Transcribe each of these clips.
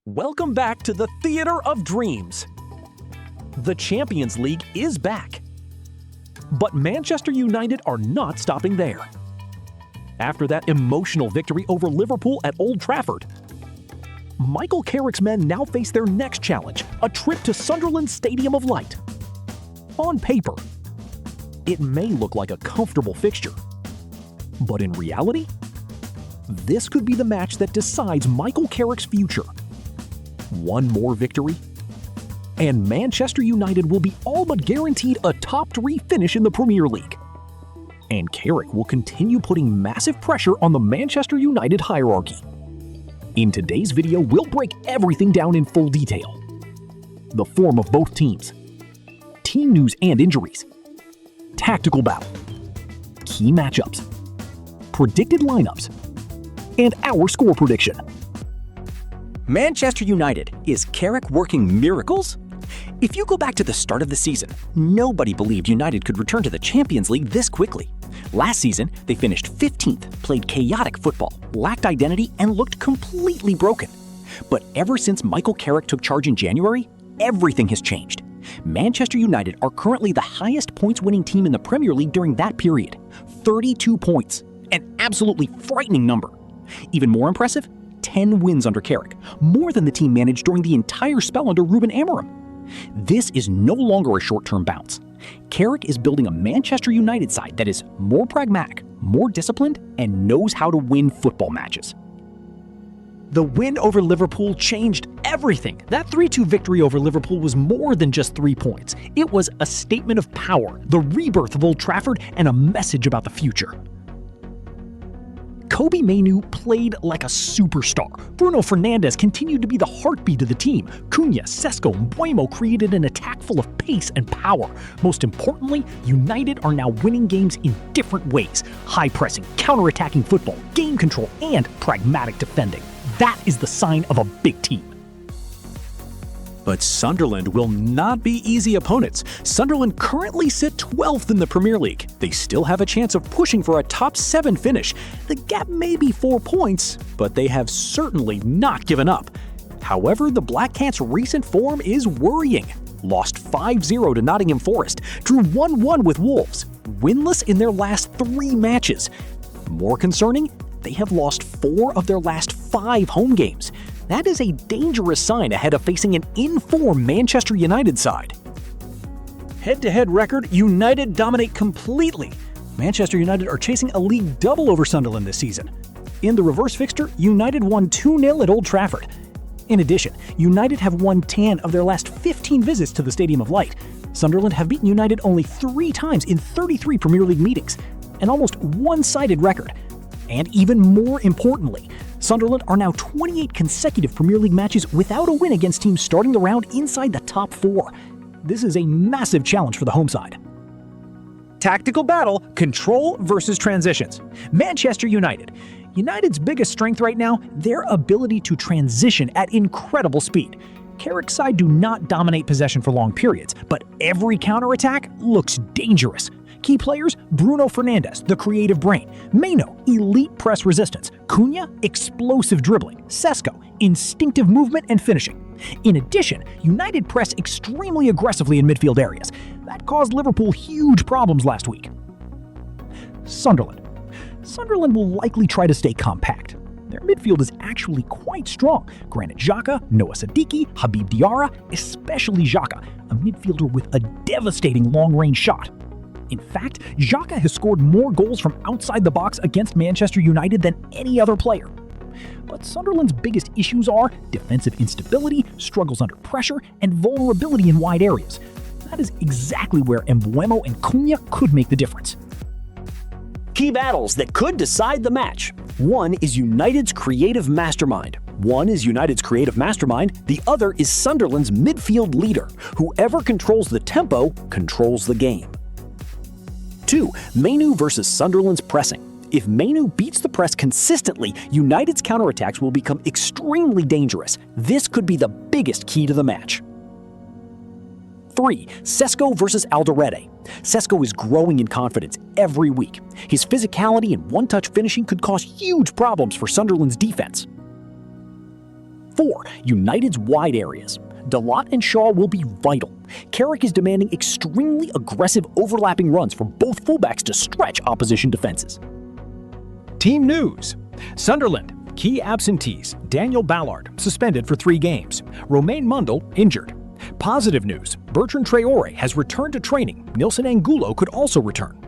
Welcome back to the Theater of Dreams. The Champions League is back. But Manchester United are not stopping there. After that emotional victory over Liverpool at Old Trafford, Michael Carrick's men now face their next challenge, a trip to Sunderland's Stadium of Light. On paper, it may look like a comfortable fixture. But in reality, this could be the match that decides Michael Carrick's future. One more victory, and Manchester United will be all but guaranteed a top 3 finish in the Premier League. And Carrick will continue putting massive pressure on the Manchester United hierarchy. In today's video, we'll break everything down in full detail. The form of both teams, team news and injuries, tactical battle, key matchups, predicted lineups, and our score prediction. Manchester United, is Carrick working miracles? If you go back to the start of the season, nobody believed United could return to the Champions League this quickly. Last season, they finished 15th, played chaotic football, lacked identity, and looked completely broken. But ever since Michael Carrick took charge in January, everything has changed. Manchester United are currently the highest points-winning team in the Premier League during that period. 32 points, an absolutely frightening number. Even more impressive, 10 wins under Carrick, more than the team managed during the entire spell under Ruben Amorim. This is no longer a short-term bounce. Carrick is building a Manchester United side that is more pragmatic, more disciplined, and knows how to win football matches. The win over Liverpool changed everything. That 3-2 victory over Liverpool was more than just 3 points. It was a statement of power, the rebirth of Old Trafford, and a message about the future. Kobbie Mainoo played like a superstar. Bruno Fernandes continued to be the heartbeat of the team. Cunha, Sesko, and Mbeumo created an attack full of pace and power. Most importantly, United are now winning games in different ways. High pressing, counter-attacking football, game control, and pragmatic defending. That is the sign of a big team. But Sunderland will not be easy opponents. Sunderland currently sit 12th in the Premier League. They still have a chance of pushing for a top 7 finish. The gap may be 4 points, but they have certainly not given up. However, the Black Cats' recent form is worrying. Lost 5-0 to Nottingham Forest, drew 1-1 with Wolves, winless in their last 3 matches. More concerning, they have lost 4 of their last 5 home games. That is a dangerous sign ahead of facing an in-form Manchester United side. Head-to-head record, United dominate completely. Manchester United are chasing a league double over Sunderland this season. In the reverse fixture, United won 2-0 at Old Trafford. In addition, United have won 10 of their last 15 visits to the Stadium of Light. Sunderland have beaten United only 3 times in 33 Premier League meetings, an almost one-sided record. And even more importantly, Sunderland are now 28 consecutive Premier League matches without a win against teams starting the round inside the top 4. This is a massive challenge for the home side. Tactical battle, control versus transitions. Manchester United. United's biggest strength right now, their ability to transition at incredible speed. Carrick's side do not dominate possession for long periods, but every counterattack looks dangerous. Key players, Bruno Fernandes, the creative brain. Mainoo, elite press resistance. Cunha, explosive dribbling. Sesko, instinctive movement and finishing. In addition, United press extremely aggressively in midfield areas. That caused Liverpool huge problems last week. Sunderland. Sunderland will likely try to stay compact. Their midfield is actually quite strong. Granit Xhaka, Noah Sadiki, Habib Diarra, especially Xhaka, a midfielder with a devastating long-range shot. In fact, Xhaka has scored more goals from outside the box against Manchester United than any other player. But Sunderland's biggest issues are defensive instability, struggles under pressure, and vulnerability in wide areas. That is exactly where Mbeumo and Cunha could make the difference. Key battles that could decide the match. One is United's creative mastermind. The other is Sunderland's midfield leader. Whoever controls the tempo controls the game. 2. Mainoo versus Sunderland's pressing. If Mainoo beats the press consistently, United's counterattacks will become extremely dangerous. This could be the biggest key to the match. 3. Sesko versus Alderete. Sesko is growing in confidence every week. His physicality and one-touch finishing could cause huge problems for Sunderland's defense. 4. United's wide areas. Dalot and Shaw will be vital. Carrick is demanding extremely aggressive overlapping runs from both fullbacks to stretch opposition defenses. Team news. Sunderland. Key absentees. Daniel Ballard, suspended for 3 games. Romain Mundle, injured. Positive news. Bertrand Traore has returned to training. Nilson Angulo could also return.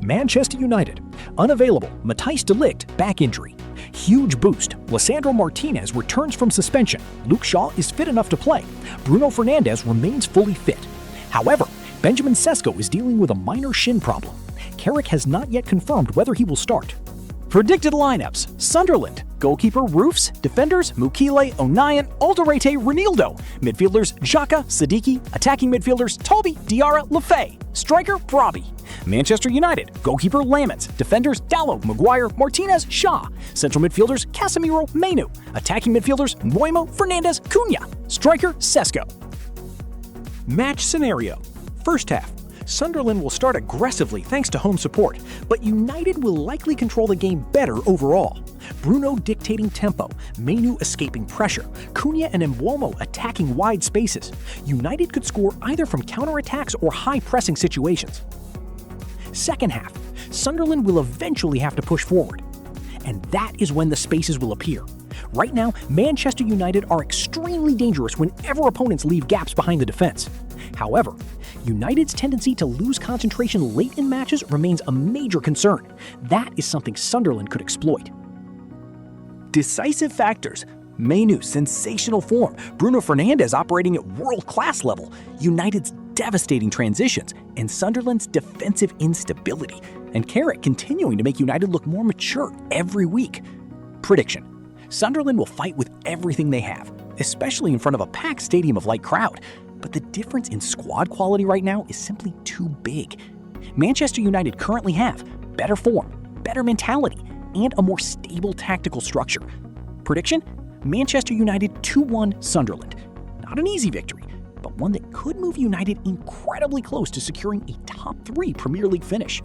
Manchester United. Unavailable. Matthijs de Ligt, back injury. Huge boost. Lisandro Martinez returns from suspension. Luke Shaw is fit enough to play. Bruno Fernandes remains fully fit. However, Benjamin Sesko is dealing with a minor shin problem. Carrick has not yet confirmed whether he will start. Predicted lineups: Sunderland. Goalkeeper Roofs, defenders Mukile, Onayan, Alderete, Renildo. Midfielders Xhaka, Siddiqui, attacking midfielders Toby, Diarra, Lefay. Striker Brobby. Manchester United, goalkeeper Lamens, defenders Dalot, Maguire, Martinez, Shaw. Central midfielders Casemiro, Mainoo. Attacking midfielders Mbeumo, Fernandes, Cunha. Striker Sesko. Match scenario. First half. Sunderland will start aggressively thanks to home support, but United will likely control the game better overall. Bruno dictating tempo, Mainoo escaping pressure, Cunha and Mbeumo attacking wide spaces. United could score either from counterattacks or high-pressing situations. Second half, Sunderland will eventually have to push forward. And that is when the spaces will appear. Right now, Manchester United are extremely dangerous whenever opponents leave gaps behind the defense. However, United's tendency to lose concentration late in matches remains a major concern. That is something Sunderland could exploit. Decisive factors: Mainoo, sensational form. Bruno Fernandes operating at world-class level. United's devastating transitions. And Sunderland's defensive instability. And Carrick continuing to make United look more mature every week. Prediction: Sunderland will fight with everything they have, especially in front of a packed stadium of light crowd. But the difference in squad quality right now is simply too big. Manchester United currently have better form, better mentality, and a more stable tactical structure. Prediction: Manchester United 2-1 Sunderland. Not an easy victory, but one that could move United incredibly close to securing a top 3 Premier League finish.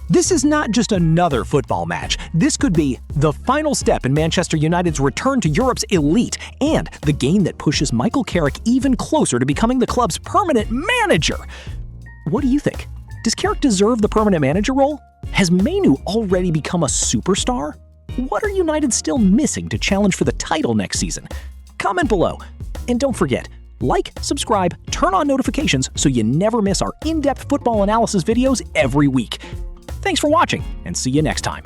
This is not just another football match. This could be the final step in Manchester United's return to Europe's elite and the game that pushes Michael Carrick even closer to becoming the club's permanent manager. What do you think? Does Carrick deserve the permanent manager role? Has Mainoo already become a superstar? What are United still missing to challenge for the title next season? Comment below. And don't forget, like, subscribe, turn on notifications so you never miss our in-depth football analysis videos every week. Thanks for watching, and see you next time.